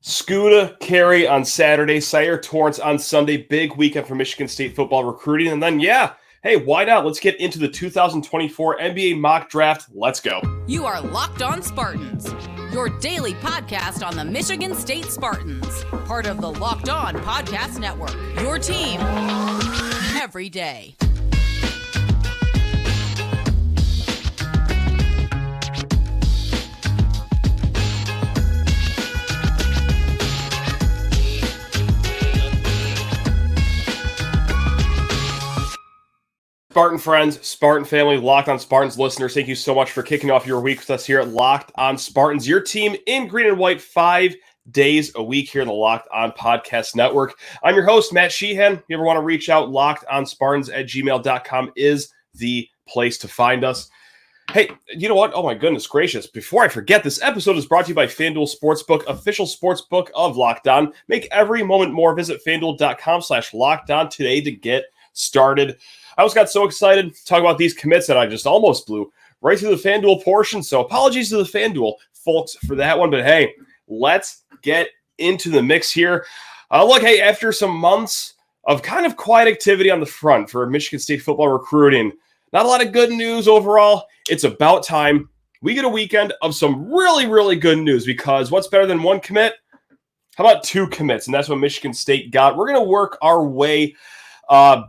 Scoota, Carrie on Saturday, Syair Torrence on Sunday. Big weekend for Michigan State football recruiting. And then, hey, why not? Let's get into the 2024 NBA mock draft. Let's go. You are Locked On Spartans, your daily podcast on the Michigan State Spartans, part of the Locked On Podcast Network, your team every day. Spartan friends, Spartan family, Locked On Spartans listeners, thank you so much for kicking off your week with us here at Locked On Spartans, your team in green and white 5 days a week here in the Locked On Podcast Network. I'm your host, Matt Sheehan. If you ever want to reach out, lockedonspartans@gmail.com is the place to find us. Hey, you know what? Oh my goodness gracious. Before I forget, this episode is brought to you by FanDuel Sportsbook, official sportsbook of Locked On. Make every moment more. Visit FanDuel.com/LockedOn today to get started. I almost got so excited to talk about these commits that I just almost blew right through the FanDuel portion. So apologies to the FanDuel folks for that one. But hey, let's get into the mix here. After some months of kind of quiet activity on the front for Michigan State football recruiting, not a lot of good news overall. It's about time we get a weekend of some really, really good news, because what's better than one commit? How about 2 commits? And that's what Michigan State got. We're going to work our way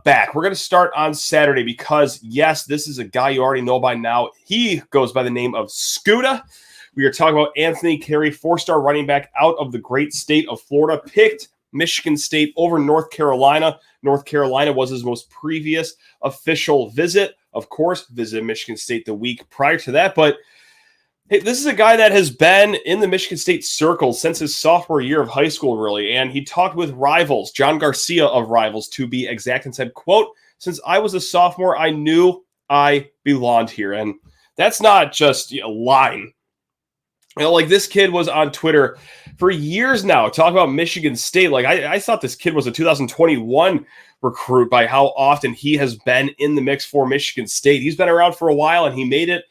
back. We're going to start on Saturday because, yes, this is a guy you already know by now. He goes by the name of Scoota. We are talking about Anthony Carrie, 4-star running back out of the great state of Florida, picked Michigan State over North Carolina. North Carolina was his most previous official visit. Of course, visited Michigan State the week prior to that, but hey, this is a guy that has been in the Michigan State circle since his sophomore year of high school, really, and he talked with Rivals, John Garcia of Rivals, to be exact, and said, quote, "Since I was a sophomore, I knew I belonged here." And that's not just a line. This kid was on Twitter for years now, talking about Michigan State. I thought this kid was a 2021 recruit by how often he has been in the mix for Michigan State. He's been around for a while, and he made it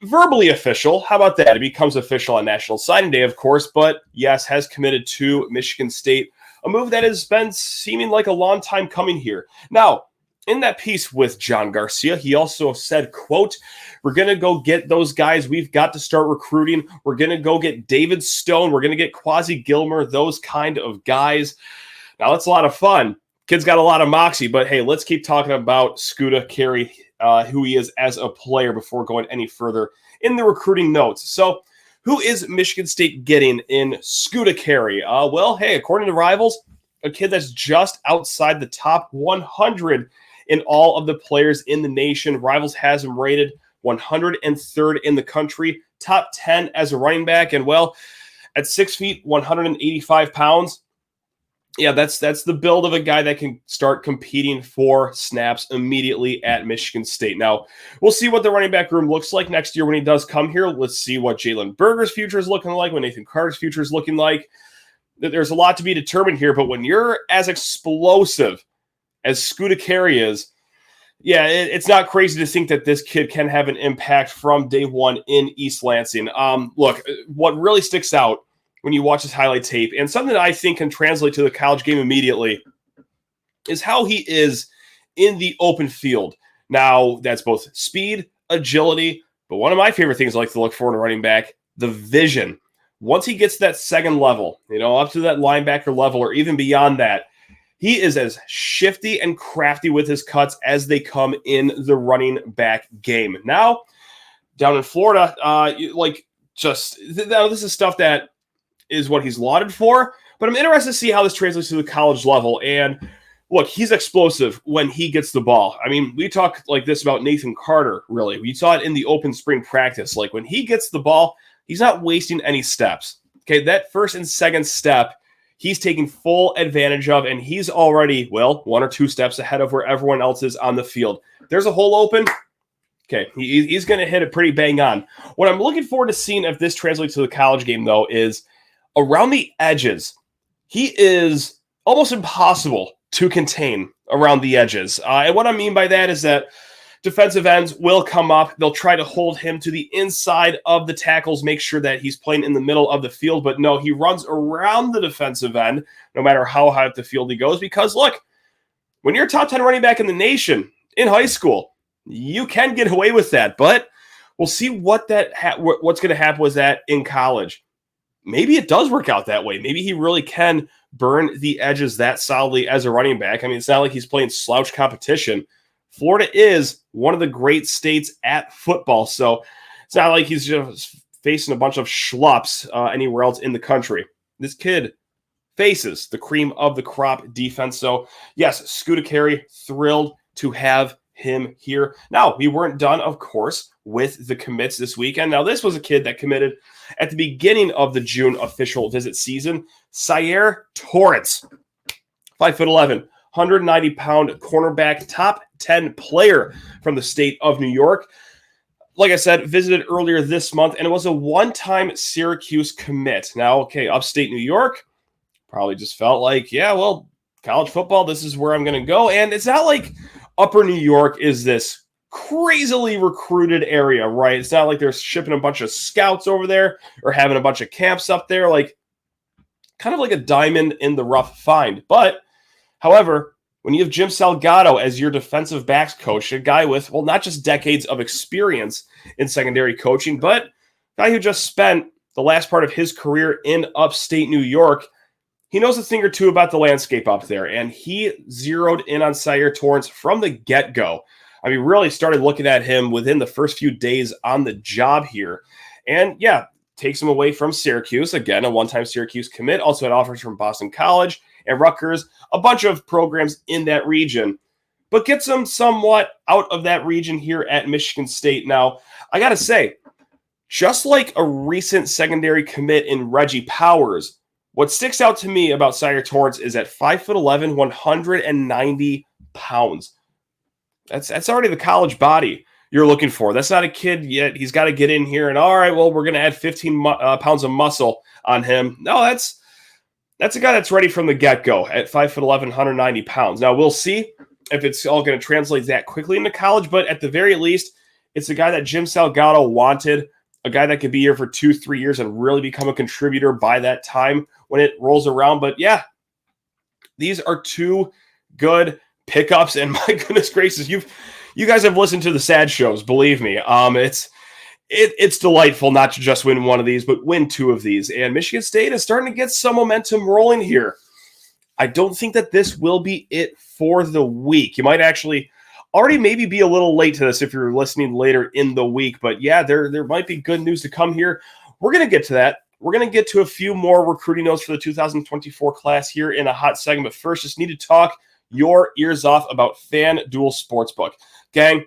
verbally official. How about that? It becomes official on National Signing Day, of course, but yes, has committed to Michigan State, a move that has been seeming like a long time coming here. Now, in that piece with John Garcia, he also said, quote, "We're going to go get those guys. We've got to start recruiting. We're going to go get David Stone. We're going to get Quasi Gilmer, those kind of guys." Now, that's a lot of fun. Kid's got a lot of moxie, but hey, let's keep talking about Scoota Carrie, who he is as a player, before going any further in the recruiting notes. So who is Michigan State getting in Scoota Carrie? According to Rivals, a kid that's just outside the top 100 in all of the players in the nation. Rivals has him rated 103rd in the country, top 10 as a running back, and at 6 feet, 185 pounds. Yeah, that's the build of a guy that can start competing for snaps immediately at Michigan State. Now, we'll see what the running back room looks like next year when he does come here. Let's see what Jalen Berger's future is looking like, what Nathan Carter's future is looking like. There's a lot to be determined here, but when you're as explosive as Scoota Carrie is, it's not crazy to think that this kid can have an impact from day one in East Lansing. What really sticks out when you watch his highlight tape, and something that I think can translate to the college game immediately, is how he is in the open field. Now, that's both speed, agility, but one of my favorite things I like to look for in a running back, the vision. Once he gets to that second level, up to that linebacker level or even beyond that, he is as shifty and crafty with his cuts as they come in the running back game. Now, down in Florida, this is stuff that is what he's lauded for, but I'm interested to see how this translates to the college level. And look, he's explosive when he gets the ball. I mean, we talk like this about Nathan Carter, really. We saw it in the open spring practice. Like, when he gets the ball, he's not wasting any steps. Okay, that first and second step, he's taking full advantage of, and he's already, 1 or 2 steps ahead of where everyone else is on the field. There's a hole open. Okay, he's going to hit it pretty bang on. What I'm looking forward to seeing if this translates to the college game, though, is around the edges. He is almost impossible to contain around the edges. And what I mean by that is that defensive ends will come up. They'll try to hold him to the inside of the tackles, make sure that he's playing in the middle of the field. But no, he runs around the defensive end, no matter how high up the field he goes. Because, look, when you're a top 10 running back in the nation in high school, you can get away with that. But we'll see what's going to happen with that in college. Maybe it does work out that way. Maybe he really can burn the edges that solidly as a running back. I mean, it's not like he's playing slouch competition. Florida is one of the great states at football, so it's not like he's just facing a bunch of schlups anywhere else in the country. This kid faces the cream of the crop defense. So, yes, Scoota Carrie, thrilled to have him here. Now, we weren't done, of course, with the commits this weekend. Now, this was a kid that committed at the beginning of the June official visit season. Syair Torrence, 5'11", 190-pound cornerback, top 10 player from the state of New York. Like I said, visited earlier this month, and it was a one-time Syracuse commit. Now, okay, upstate New York, probably just felt like, yeah, well, college football, this is where I'm going to go. And it's not like upper New York is this crazily recruited area, right? It's not like they're shipping a bunch of scouts over there or having a bunch of camps up there, like kind of like a diamond in the rough find. But, however, when you have Jim Salgado as your defensive backs coach, a guy with, well, not just decades of experience in secondary coaching, but a guy who just spent the last part of his career in upstate New York, he knows a thing or two about the landscape up there, and he zeroed in on Syair Torrence from the get-go. I mean, really started looking at him within the first few days on the job here. And, yeah, takes him away from Syracuse. Again, a one-time Syracuse commit. Also had offers from Boston College and Rutgers, a bunch of programs in that region. But gets him somewhat out of that region here at Michigan State. Now, I got to say, just like a recent secondary commit in Reggie Powers, what sticks out to me about Syair Torrence is at 5'11", 190 pounds. That's already the college body you're looking for. That's not a kid yet. He's got to get in here and, all right, well, we're going to add 15 pounds of muscle on him. No, that's a guy that's ready from the get-go at 5'11", 190 pounds. Now, we'll see if it's all going to translate that quickly into college, but at the very least, it's a guy that Jim Salgado wanted, a guy that could be here for 2-3 years and really become a contributor by that time when it rolls around. But, yeah, these are two good pickups, and my goodness gracious, you guys have listened to the sad shows, believe me. It's delightful not to just win one of these, but win two of these. And Michigan State is starting to get some momentum rolling here. I don't think that this will be it for the week. You might actually already maybe be a little late to this if you're listening later in the week. But yeah, there might be good news to come here. We're going to get to that. We're going to get to a few more recruiting notes for the 2024 class here in a hot second. But first, just need to talk your ears off about FanDuel Sportsbook. Gang,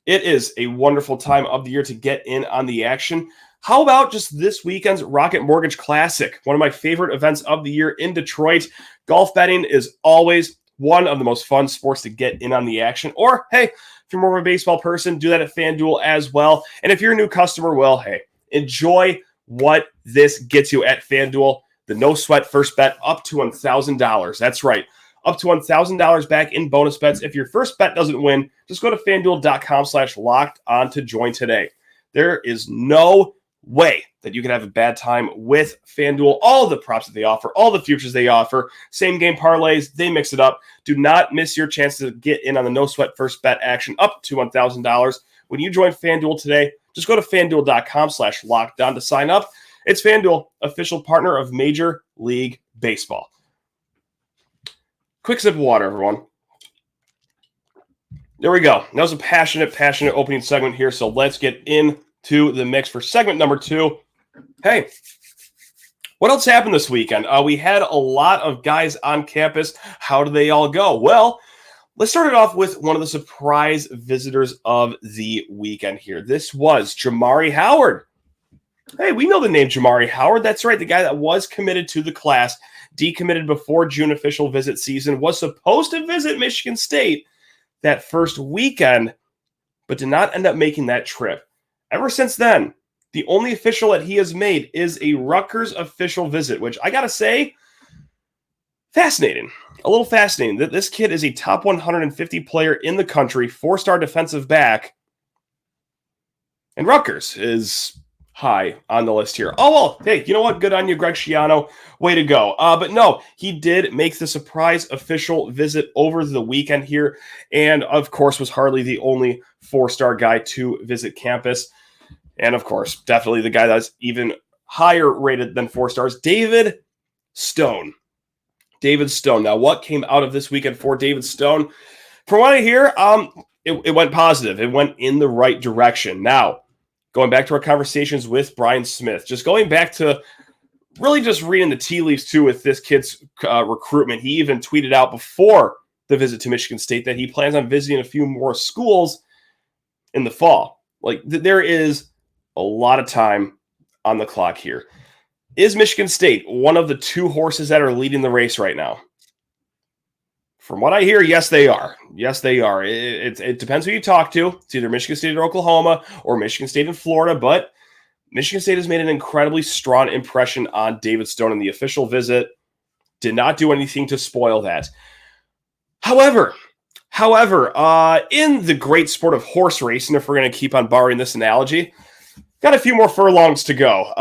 it is a wonderful time of the year to get in on the action. How about just this weekend's Rocket Mortgage Classic, one of my favorite events of the year in Detroit? Golf betting is always one of the most fun sports to get in on the action. Or, hey, if you're more of a baseball person, do that at FanDuel as well. And if you're a new customer, well, hey, enjoy what this gets you at FanDuel. The no-sweat first bet up to $1,000. That's right. Up to $1,000 back in bonus bets. If your first bet doesn't win, just go to FanDuel.com/locked-on to join today. There is no way that you can have a bad time with FanDuel. All the props that they offer, all the futures they offer, same game parlays, they mix it up. Do not miss your chance to get in on the no-sweat first bet action up to $1,000. When you join FanDuel today, just go to FanDuel.com/locked-on to sign up. It's FanDuel, official partner of Major League Baseball. Quick sip of water, everyone. There we go. That was a passionate opening segment here, so let's get into the mix for segment number 2. Hey, what else happened this weekend? We had a lot of guys on campus. How did they all go? Well, let's start it off with one of the surprise visitors of the weekend here. This was Jamari Howard. Hey, we know the name Jamari Howard. That's right, the guy that was committed to the class, decommitted before June official visit season, was supposed to visit Michigan State that first weekend, but did not end up making that trip. Ever since then, the only official that he has made is a Rutgers official visit, which I got to say, fascinating. A little fascinating that this kid is a top 150 player in the country, 4-star defensive back, and Rutgers is high on the list here. Oh, well, hey, you know what? Good on you, Greg Schiano. Way to go. But no, he did make the surprise official visit over the weekend here, and of course was hardly the only 4-star guy to visit campus. And of course, definitely the guy that's even higher rated than 4 stars, David Stone. David Stone. Now, what came out of this weekend for David Stone? From what I hear, it went positive. It went in the right direction. Now, going back to our conversations with Brian Smith, just going back to really just reading the tea leaves too with this kid's recruitment. He even tweeted out before the visit to Michigan State that he plans on visiting a few more schools in the fall. Like, there is a lot of time on the clock here. Is Michigan State one of the 2 horses that are leading the race right now? From what I hear, yes, they are. Yes, they are. It depends who you talk to. It's either Michigan State or Oklahoma or Michigan State and Florida, but Michigan State has made an incredibly strong impression on David Stone, and the official visit did not do anything to spoil that. However, in the great sport of horse racing, if we're going to keep on borrowing this analogy, got a few more furlongs to go.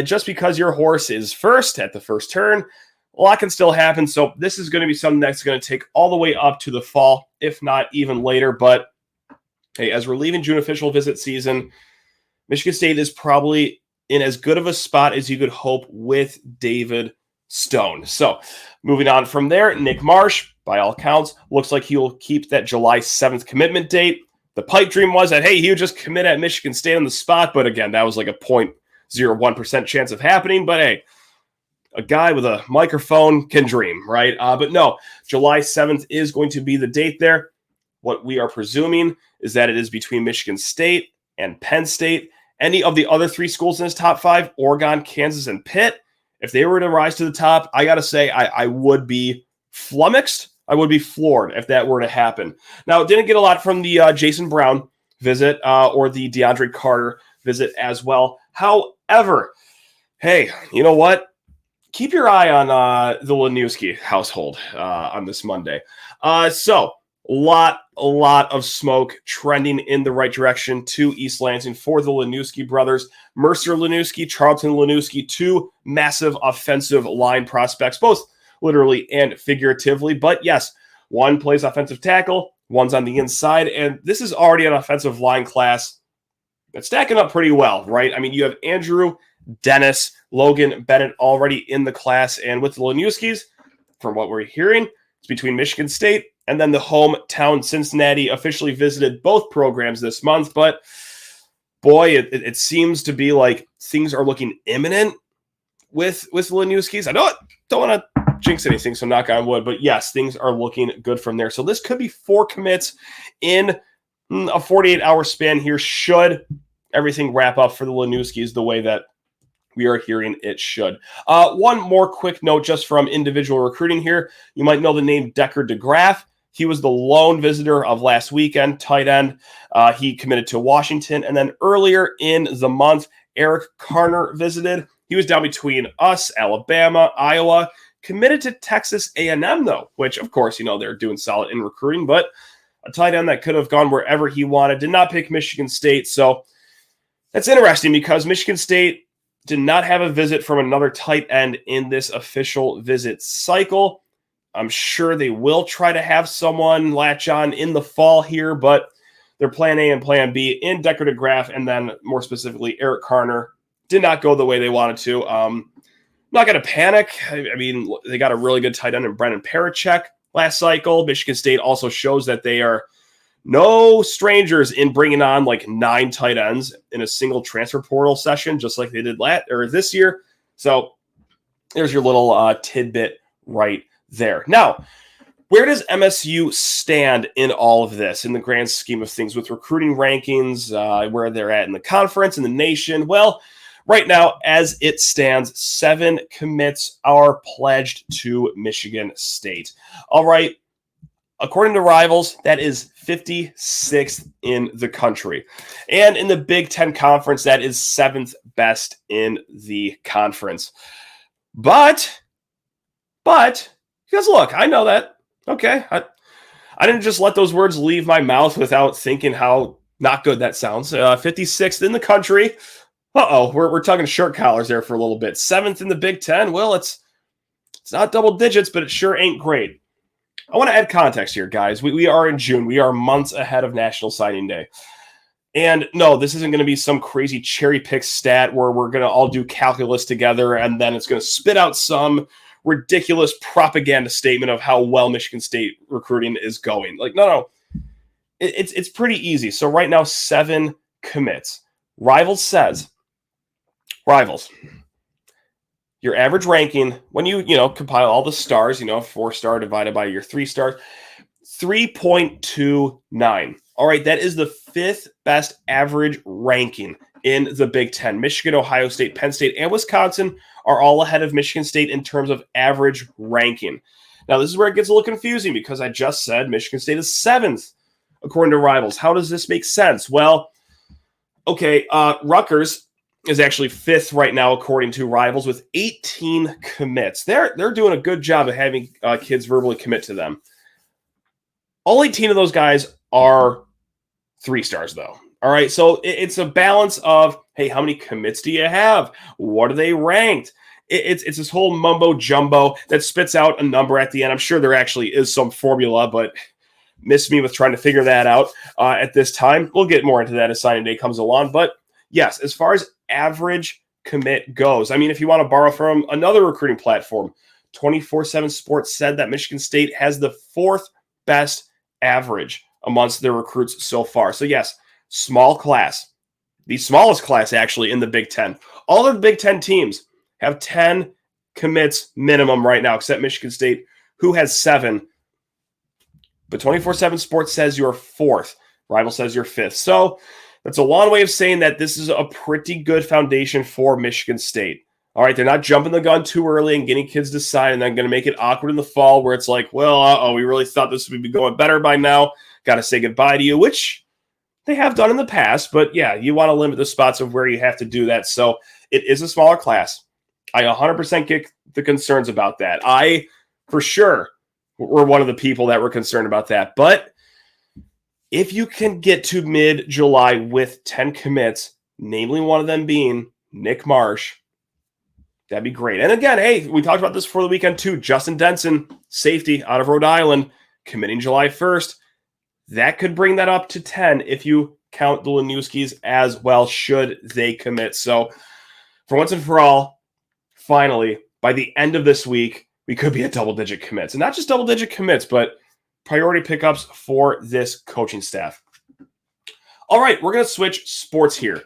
Just because your horse is first at the first turn, a lot can still happen. So this is going to be something that's going to take all the way up to the fall, if not even later. But hey, as we're leaving June official visit season, Michigan State is probably in as good of a spot as you could hope with David Stone. So moving on from there, Nick Marsh, by all accounts, looks like he will keep that July 7th commitment date. The pipe dream was that, hey, he would just commit at Michigan State on the spot. But again, that was like a 0.01% chance of happening. But hey, a guy with a microphone can dream, right? But no, July 7th is going to be the date there. What we are presuming is that it is between Michigan State and Penn State. Any of the other 3 schools in his top 5, Oregon, Kansas, and Pitt, if they were to rise to the top, I got to say I would be flummoxed. I would be floored if that were to happen. Now, it didn't get a lot from the Jason Brown visit or the DeAndre Carter visit as well. However, hey, you know what? Keep your eye on the Luniewski household on this Monday. So, a lot of smoke trending in the right direction to East Lansing for the Luniewski brothers. Mercer Luniewski, Charlton Luniewski, 2 massive offensive line prospects, both literally and figuratively. But yes, one plays offensive tackle, one's on the inside, and this is already an offensive line class that's stacking up pretty well, right? I mean, you have Andrew, Dennis, Logan, Bennett already in the class, and with the Luniewskis, from what we're hearing, it's between Michigan State and then the hometown Cincinnati officially visited both programs this month. But boy, it seems to be like things are looking imminent with the Luniewskis. I don't want to jinx anything, so knock on wood. But yes, things are looking good from there. So this could be 4 commits in a 48-hour span here, should everything wrap up for the Luniewskis the way that we are hearing it should. One more quick note just from individual recruiting here. You might know the name Decker DeGraff. He was the lone visitor of last weekend, tight end. He committed to Washington. And then earlier in the month, Eric Carner visited. He was down between us, Alabama, Iowa, committed to Texas A&M, though, which, of course, they're doing solid in recruiting, but a tight end that could have gone wherever he wanted, did not pick Michigan State. So that's interesting because Michigan State did not have a visit from another tight end in this official visit cycle. I'm sure they will try to have someone latch on in the fall here, but their plan A and plan B in Decker DeGraff, and then more specifically Eric Carner, did not go the way they wanted to. Not going to panic. I mean, they got a really good tight end in Brennan Parachek last cycle. Michigan State also shows that they are no strangers in bringing on like 9 tight ends in a single transfer portal session, just like they did this year. So there's your little tidbit right there. Now, where does MSU stand in all of this in the grand scheme of things with recruiting rankings, where they're at in the conference, in the nation? Well, right now, as it stands, 7 commits are pledged to Michigan State. All right. According to Rivals, that is 56th in the country. And in the Big Ten Conference, that is 7th best in the conference. But you Because look, I know that. Okay. I didn't just let those words leave my mouth without thinking how not good that sounds. 56th in the country. We're talking shirt collars there for a little bit. 7th in the Big Ten. Well, it's not double digits, but it sure ain't great. I want to add context here, guys. We are in June. We are months ahead of National Signing Day. And no, this isn't going to be some crazy cherry pick stat where we're going to all do calculus together and then it's going to spit out some ridiculous propaganda statement of how well Michigan State recruiting is going. Like, no. It's pretty easy. So right now, 7 commits. Rivals says, your average ranking, when you compile all the stars, 4-star divided by your 3 stars, 3.29. All right, that is the 5th best average ranking in the Big Ten. Michigan, Ohio State, Penn State, and Wisconsin are all ahead of Michigan State in terms of average ranking. Now, this is where it gets a little confusing because I just said Michigan State is 7th according to Rivals. How does this make sense? Well, okay, Rutgers is actually 5th right now according to Rivals with 18 commits. They're doing a good job of having kids verbally commit to them. All 18 of those guys are 3 stars, though. All right, so it's a balance of, hey, how many commits do you have? What are they ranked? It's this whole mumbo jumbo that spits out a number at the end. I'm sure there actually is some formula, but miss me with trying to figure that out at this time. We'll get more into that as signing day comes along. But yes, as far as average commit goes, I mean, if you want to borrow from another recruiting platform, 24/7 Sports said that Michigan State has the 4th best average amongst their recruits so far. So yes, small class, the smallest class actually in the Big Ten. All of the Big Ten teams have 10 commits minimum right now, except Michigan State, who has 7. But 24/7 Sports says you're 4th. Rival says you're 5th. So that's a long way of saying that this is a pretty good foundation for Michigan State. All right, they're not jumping the gun too early and getting kids to sign and then going to make it awkward in the fall where it's like, well, we really thought this would be going better by now. Got to say goodbye to you, which they have done in the past. But yeah, you want to limit the spots of where you have to do that. So it is a smaller class. I 100% get the concerns about that. I, for sure, were one of the people that were concerned about that. But if you can get to mid-July with 10 commits, namely one of them being Nick Marsh, that'd be great. And again, hey, we talked about this for the weekend too. Justin Denson, safety out of Rhode Island, committing July 1st. That could bring that up to 10 if you count the Luniewskis as well, should they commit. So for once and for all, finally, by the end of this week, we could be at double-digit commits. And not just double-digit commits, but priority pickups for this coaching staff. All right, we're going to switch sports here.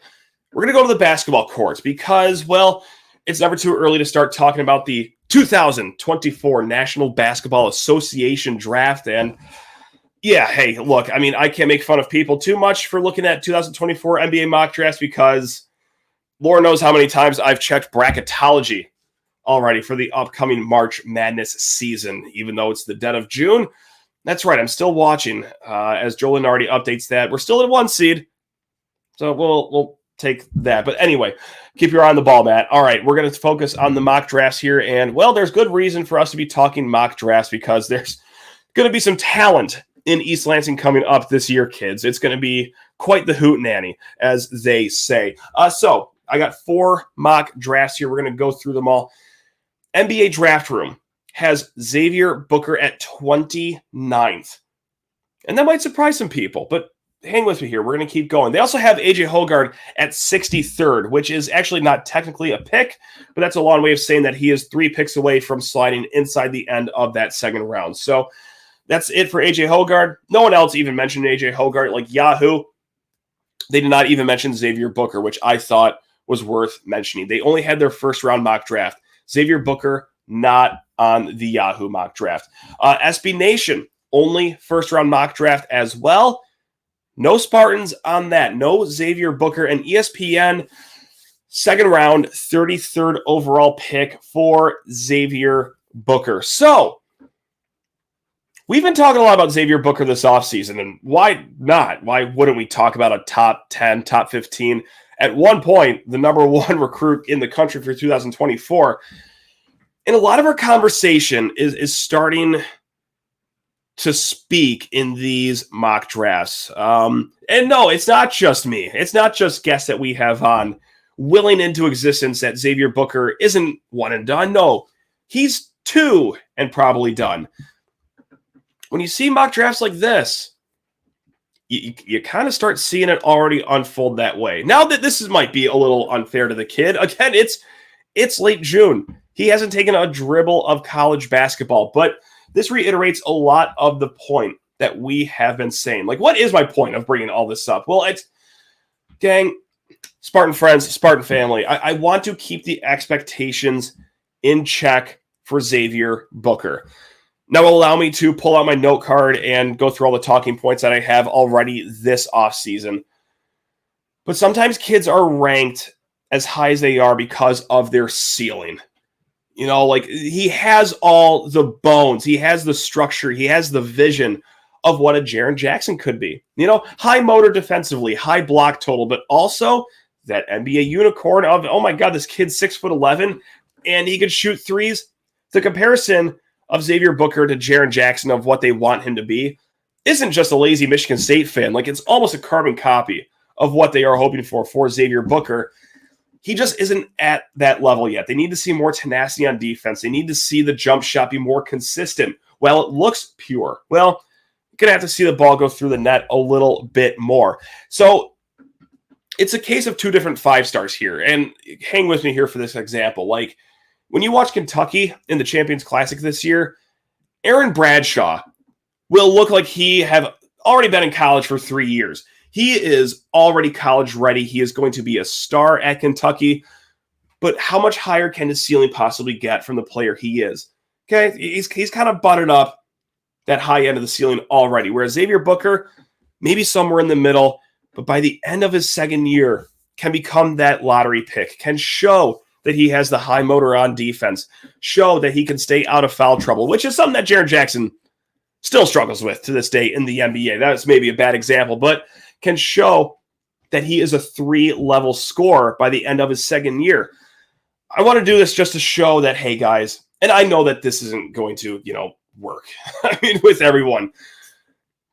We're going to go to the basketball courts because, well, it's never too early to start talking about the 2024 National Basketball Association draft. And yeah, hey, look, I mean, I can't make fun of people too much for looking at 2024 NBA mock drafts because Lord knows how many times I've checked bracketology already for the upcoming March Madness season, even though it's the dead of June. That's right, I'm still watching as Joe Lenardi updates that. We're still at 1 seed, so we'll take that. But anyway, keep your eye on the ball, Matt. All right, we're going to focus on the mock drafts here. And, well, there's good reason for us to be talking mock drafts because there's going to be some talent in East Lansing coming up this year, kids. It's going to be quite the hootenanny, as they say. So I got 4 mock drafts here. We're going to go through them all. NBA Draft Room has Xavier Booker at 29th. And that might surprise some people, but hang with me here. We're going to keep going. They also have AJ Hoggard at 63rd, which is actually not technically a pick, but that's a long way of saying that he is 3 picks away from sliding inside the end of that second round. So that's it for AJ Hoggard. No one else even mentioned AJ Hoggard, like Yahoo. They did not even mention Xavier Booker, which I thought was worth mentioning. They only had their first round mock draft. Xavier Booker, not on the Yahoo mock draft. SB Nation, only first round mock draft as well. No Spartans on that. No Xavier Booker. And ESPN, second round, 33rd overall pick for Xavier Booker. So we've been talking a lot about Xavier Booker this offseason, and why not? Why wouldn't we talk about a top 10, top 15? At one point, the number 1 recruit in the country for 2024. And a lot of our conversation is starting to speak in these mock drafts. And no, it's not just me. It's not just guests that we have on willing into existence that Xavier Booker isn't one and done. No, he's two and probably done. When you see mock drafts like this, you kind of start seeing it already unfold that way. Now that this might be a little unfair to the kid. Again, it's late June. He hasn't taken a dribble of college basketball, but this reiterates a lot of the point that we have been saying. Like, what is my point of bringing all this up? Well, it's, gang, Spartan friends, Spartan family, I want to keep the expectations in check for Xavier Booker. Now, allow me to pull out my note card and go through all the talking points that I have already this offseason. But sometimes kids are ranked as high as they are because of their ceiling. You know, like, he has all the bones. He has the structure. He has the vision of what a Jaren Jackson could be. You know, high motor defensively, high block total, but also that NBA unicorn of, oh my God, this kid's 6'11", and he could shoot threes. The comparison of Xavier Booker to Jaren Jackson of what they want him to be isn't just a lazy Michigan State fan. Like, it's almost a carbon copy of what they are hoping for Xavier Booker. He just isn't at that level yet. They need to see more tenacity on defense. They need to see the jump shot be more consistent. Well, it looks pure. Well, you're going to have to see the ball go through the net a little bit more. So it's a case of two different 5-stars here. And hang with me here for this example. Like, when you watch Kentucky in the Champions Classic this year, Aaron Bradshaw will look like he have already been in college for 3 years. He is already college ready. He is going to be a star at Kentucky. But how much higher can his ceiling possibly get from the player he is? Okay, he's kind of butted up that high end of the ceiling already. Whereas Xavier Booker, maybe somewhere in the middle, but by the end of his second year, can become that lottery pick, can show that he has the high motor on defense, show that he can stay out of foul trouble, which is something that Jaren Jackson still struggles with to this day in the NBA. That's maybe a bad example, but can show that he is a 3-level scorer by the end of his second year. I want to do this just to show that, hey, guys, and I know that this isn't going to, work. I mean, with everyone.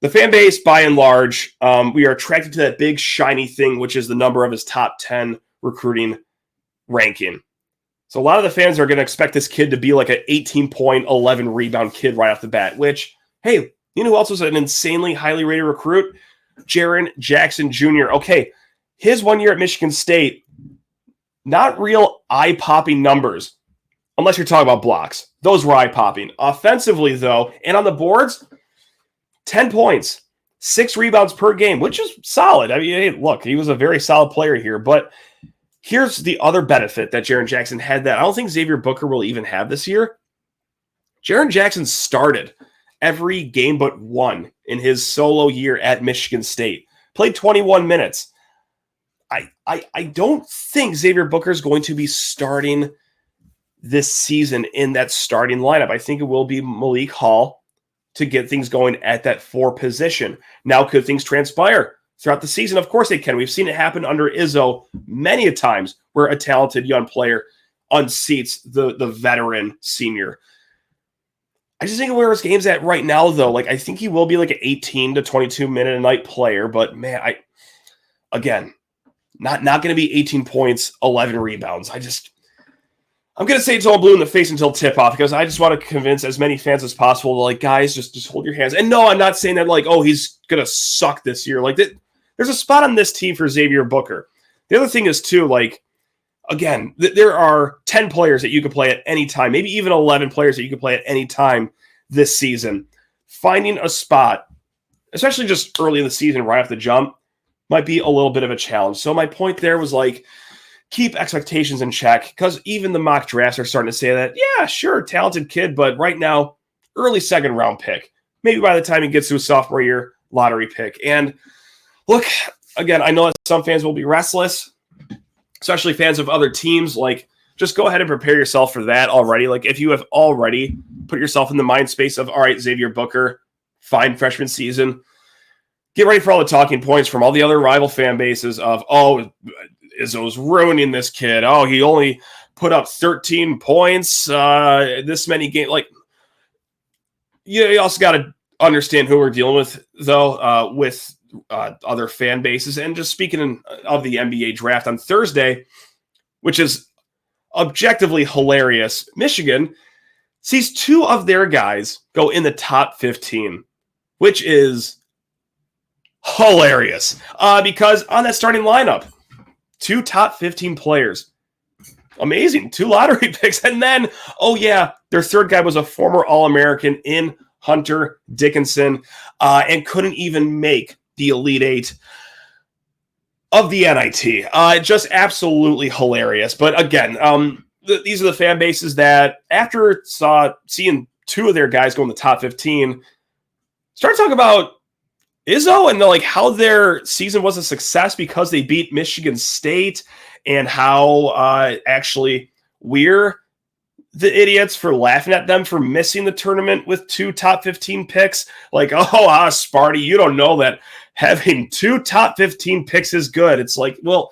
The fan base, by and large, we are attracted to that big, shiny thing, which is the number of his top 10 recruiting ranking. So a lot of the fans are going to expect this kid to be like an 18-point, 11-rebound kid right off the bat, which, hey, you know who else was an insanely highly rated recruit? Jaren Jackson Jr. Okay, his 1 year at Michigan State, not real eye-popping numbers, unless you're talking about blocks. Those were eye-popping. Offensively, though, and on the boards, 10 points, 6 rebounds per game, which is solid. I mean, hey, look, he was a very solid player here, but here's the other benefit that Jaren Jackson had that I don't think Xavier Booker will even have this year. Jaren Jackson started every game but one in his solo year at Michigan State. Played 21 minutes. I don't think Xavier Booker is going to be starting this season in that starting lineup. I think it will be Malik Hall to get things going at that 4 position. Now, could things transpire throughout the season? Of course they can. We've seen it happen under Izzo many a times where a talented young player unseats the veteran senior. I just think of where his game's at right now, though. Like, I think he will be like an 18 to 22 minute a night player, but man, again, not going to be 18 points, 11 rebounds. I'm going to say it's all blue in the face until tip off because I just want to convince as many fans as possible to, like, guys, just hold your hands. And no, I'm not saying that, like, oh, he's going to suck this year. Like, there's a spot on this team for Xavier Booker. The other thing is, too, like, again, there are 10 players that you could play at any time, maybe even 11 players that you could play at any time this season. Finding a spot, especially just early in the season, right off the jump, might be a little bit of a challenge. So my point there was, like, keep expectations in check because even the mock drafts are starting to say that, yeah, sure, talented kid, but right now, early second round pick. Maybe by the time he gets to his sophomore year, lottery pick. And look, again, I know that some fans will be restless, especially fans of other teams. Like, just go ahead and prepare yourself for that already. Like, if you have already put yourself in the mind space of, all right, Xavier Booker, fine freshman season, get ready for all the talking points from all the other rival fan bases of, oh, Izzo's ruining this kid. Oh, he only put up 13 points, this many games. Like, you also got to understand who we're dealing with, though, with other fan bases. And just speaking of the NBA draft on Thursday, which is objectively hilarious, Michigan sees 2 of their guys go in the top 15, which is hilarious. Because on that starting lineup, 2 top 15 players. Amazing. 2 lottery picks. And then, their third guy was a former All-American in Hunter Dickinson, and couldn't even make the Elite 8 of the NIT. Just absolutely hilarious. But again, these are the fan bases that, after seeing 2 of their guys go in the top 15, start talking about Izzo and how their season was a success because they beat Michigan State, and how actually we're the idiots for laughing at them for missing the tournament with 2 top 15 picks. Sparty, you don't know that having 2 top 15 picks is good. It's like, well,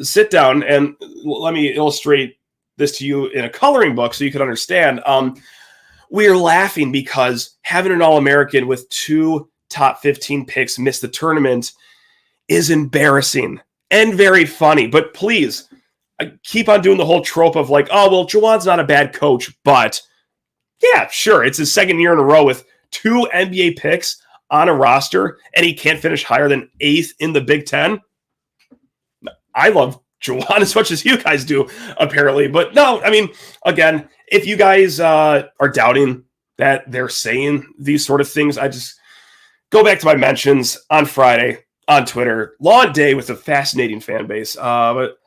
sit down and let me illustrate this to you in a coloring book so you can understand. We're laughing because having an All-American with 2 top 15 picks miss the tournament is embarrassing and very funny. But please, I keep on doing the whole trope of Juwan's not a bad coach, but yeah, sure, it's his second year in a row with 2 NBA picks on a roster, and he can't finish higher than 8th in the Big Ten. I love Juwan as much as you guys do, apparently. But no, I mean, again, if you guys are doubting that they're saying these sort of things, I just go back to my mentions on Friday on Twitter. Long day with a fascinating fan base, but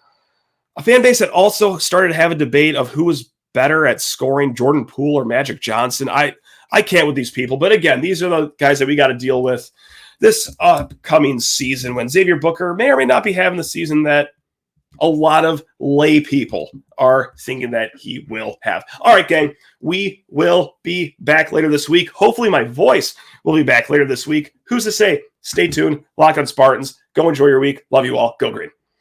a fan base that also started to have a debate of who was better at scoring, Jordan Poole or Magic Johnson. I can't with these people. But again, these are the guys that we got to deal with this upcoming season, when Xavier Booker may or may not be having the season that a lot of lay people are thinking that he will have. All right, gang, we will be back later this week. Hopefully my voice will be back later this week. Who's to say? Stay tuned. Locked on Spartans. Go enjoy your week. Love you all. Go Green.